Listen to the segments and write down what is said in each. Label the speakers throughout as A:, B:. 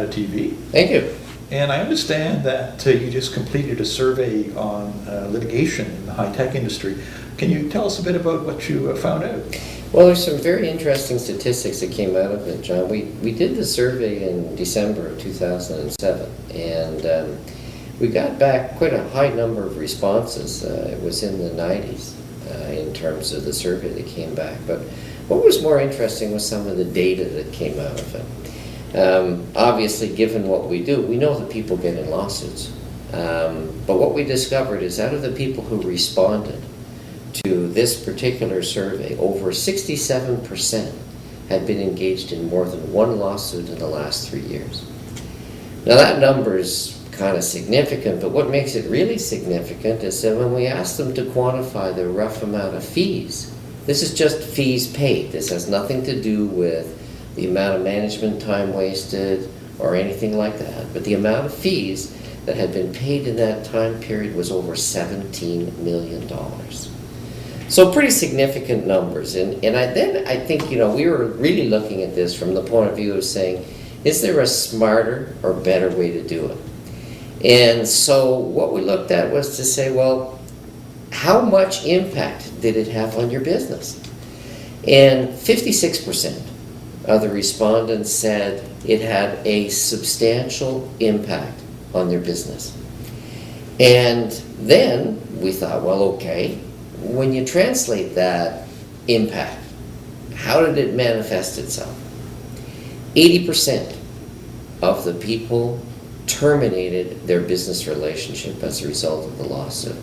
A: CATA TV.
B: Thank you.
A: And I understand that you just completed a survey on litigation in the high-tech industry. Can you tell us a bit about what you found out?
B: Well, there's some very interesting statistics that came out of it, John. We did the survey in December of 2007, and we got back quite a high number of responses. It was in the 90s in terms of the survey that came back. But what was more interesting was some of the data that came out of it. Obviously, given what we do, we know that people get in lawsuits. But what we discovered is out of the people who responded to this particular survey, over 67% had been engaged in more than one lawsuit in the last 3 years. Now that number is kind of significant, but what makes it really significant is that when we asked them to quantify the rough amount of fees, this is just fees paid. This has nothing to do with the amount of management time wasted or anything like that, but the amount of fees that had been paid in that time period was over $17 million. So pretty significant numbers. And I think, we were really looking at this from the point of view of saying, is there a smarter or better way to do it? And so what we looked at was to say, well, how much impact did it have on your business? And 56% of the respondents said it had a substantial impact on their business. And then we thought, well, okay, when you translate that impact, how did it manifest itself? 80% of the people terminated their business relationship as a result of the lawsuit.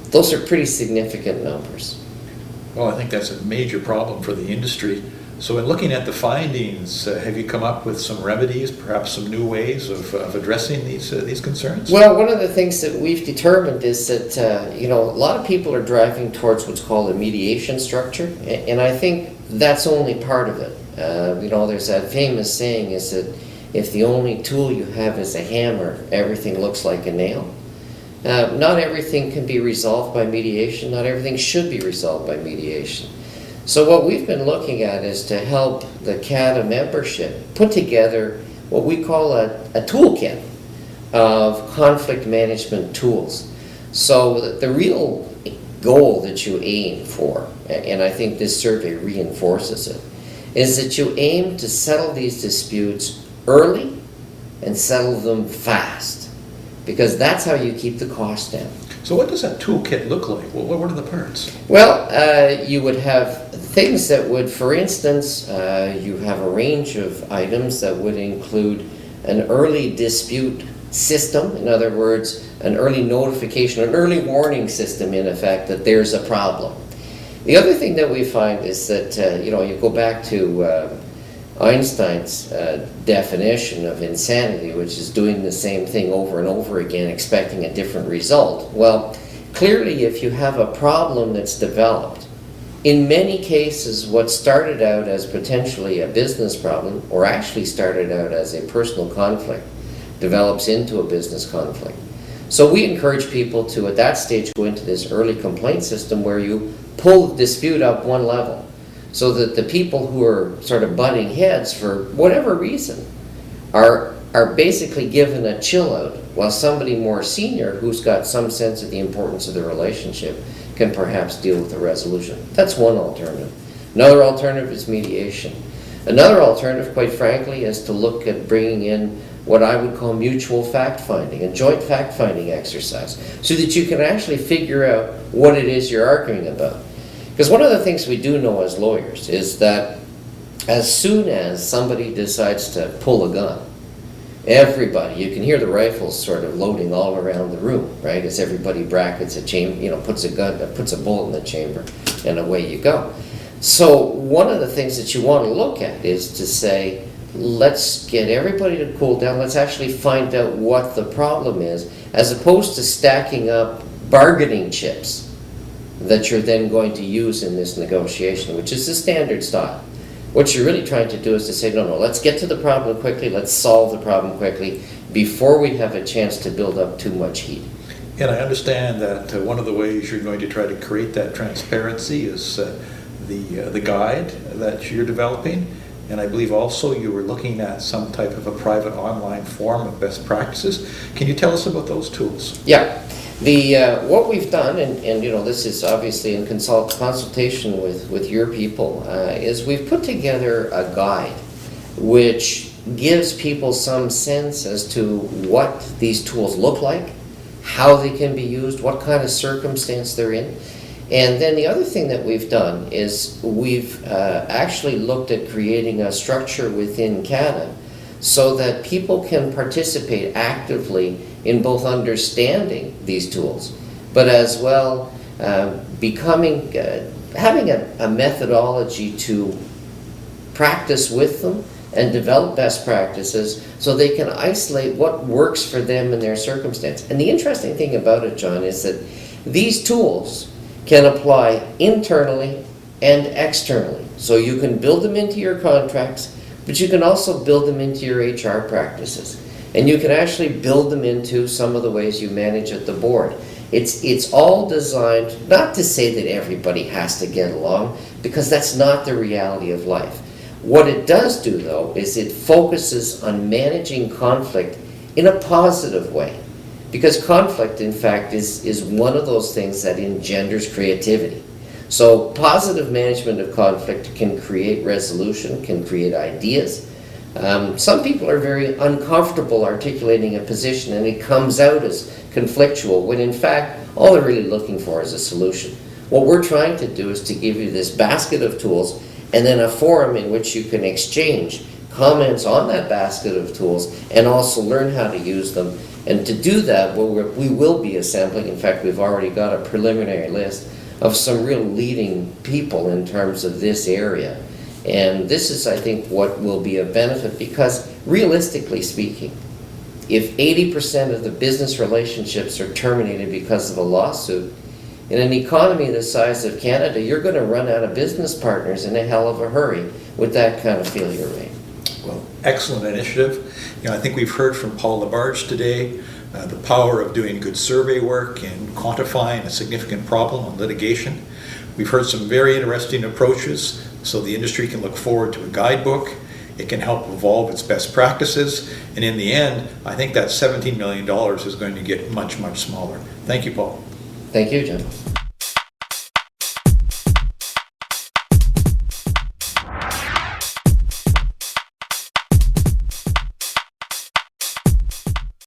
B: Those are pretty significant numbers.
A: Well, I think that's a major problem for the industry. So in looking at the findings, have you come up with some remedies, perhaps some new ways of addressing these concerns?
B: Well, one of the things that we've determined is that, a lot of people are driving towards what's called a mediation structure, and I think that's only part of it. There's that famous saying is that if the only tool you have is a hammer, everything looks like a nail. Not everything can be resolved by mediation. Not everything should be resolved by mediation. So what we've been looking at is to help the CATA membership put together what we call a toolkit of conflict management tools. So the real goal that you aim for, and I think this survey reinforces it, is that you aim to settle these disputes early and settle them fast, because that's how you keep the cost down.
A: So what does that toolkit look like? What are the parts?
B: Well, you would have things that would, for instance, you have a range of items that would include an early dispute system. In other words, an early notification, an early warning system, in effect, that there's a problem. The other thing that we find is that, you go back to Einstein's definition of insanity, which is doing the same thing over and over again, expecting a different result. Well, clearly, if you have a problem that's developed, in many cases, what started out as potentially a business problem, or actually started out as a personal conflict, develops into a business conflict. So we encourage people to, at that stage, go into this early complaint system where you pull the dispute up one level, so that the people who are sort of butting heads for whatever reason are basically given a chill out, while somebody more senior who's got some sense of the importance of the relationship can perhaps deal with the resolution. That's one alternative. Another alternative is mediation. Another alternative, quite frankly, is to look at bringing in what I would call mutual fact-finding, a joint fact-finding exercise, so that you can actually figure out what it is you're arguing about. Because one of the things we do know as lawyers is that as soon as somebody decides to pull a gun, everybody, you can hear the rifles sort of loading all around the room, right? As everybody brackets a chamber, puts a bullet in the chamber, and away you go. So one of the things that you want to look at is to say, let's get everybody to cool down. Let's actually find out what the problem is, as opposed to stacking up bargaining chips that you're then going to use in this negotiation, which is the standard style. What you're really trying to do is to say, no, let's get to the problem quickly, let's solve the problem quickly before we have a chance to build up too much heat.
A: And I understand that one of the ways you're going to try to create that transparency is the guide that you're developing. and I believe also you were looking at some type of a private online forum of best practices. Can you tell us about those tools?
B: Yeah. What we've done, and you know, this is obviously in consultation with your people, is we've put together a guide which gives people some sense as to what these tools look like, how they can be used, what kind of circumstance they're in. And then the other thing that we've done is we've actually looked at creating a structure within CATA so that people can participate actively in both understanding these tools, but as well having a methodology to practice with them and develop best practices so they can isolate what works for them in their circumstance. And the interesting thing about it, John, is that these tools can apply internally and externally. So you can build them into your contracts, but you can also build them into your HR practices. And you can actually build them into some of the ways you manage at the board. It's all designed not to say that everybody has to get along, because that's not the reality of life. What it does do, though, is it focuses on managing conflict in a positive way. Because conflict, in fact, is one of those things that engenders creativity. So positive management of conflict can create resolution, can create ideas. Some people are very uncomfortable articulating a position, and it comes out as conflictual, when in fact all they're really looking for is a solution. What we're trying to do is to give you this basket of tools and then a forum in which you can exchange comments on that basket of tools and also learn how to use them. And to do that, we will be assembling, in fact we've already got a preliminary list of some real leading people in terms of this area. And this is, I think, what will be a benefit, because realistically speaking, if 80% of the business relationships are terminated because of a lawsuit, in an economy the size of Canada, you're going to run out of business partners in a hell of a hurry with that kind of failure rate.
A: Well, excellent initiative. You know, I think we've heard from Paul LaBarge today the power of doing good survey work and quantifying a significant problem on litigation. We've heard some very interesting approaches, so the industry can look forward to a guidebook. It can help evolve its best practices, and in the end, I think that $17 million is going to get much, much smaller. Thank you, Paul.
B: Thank you, John.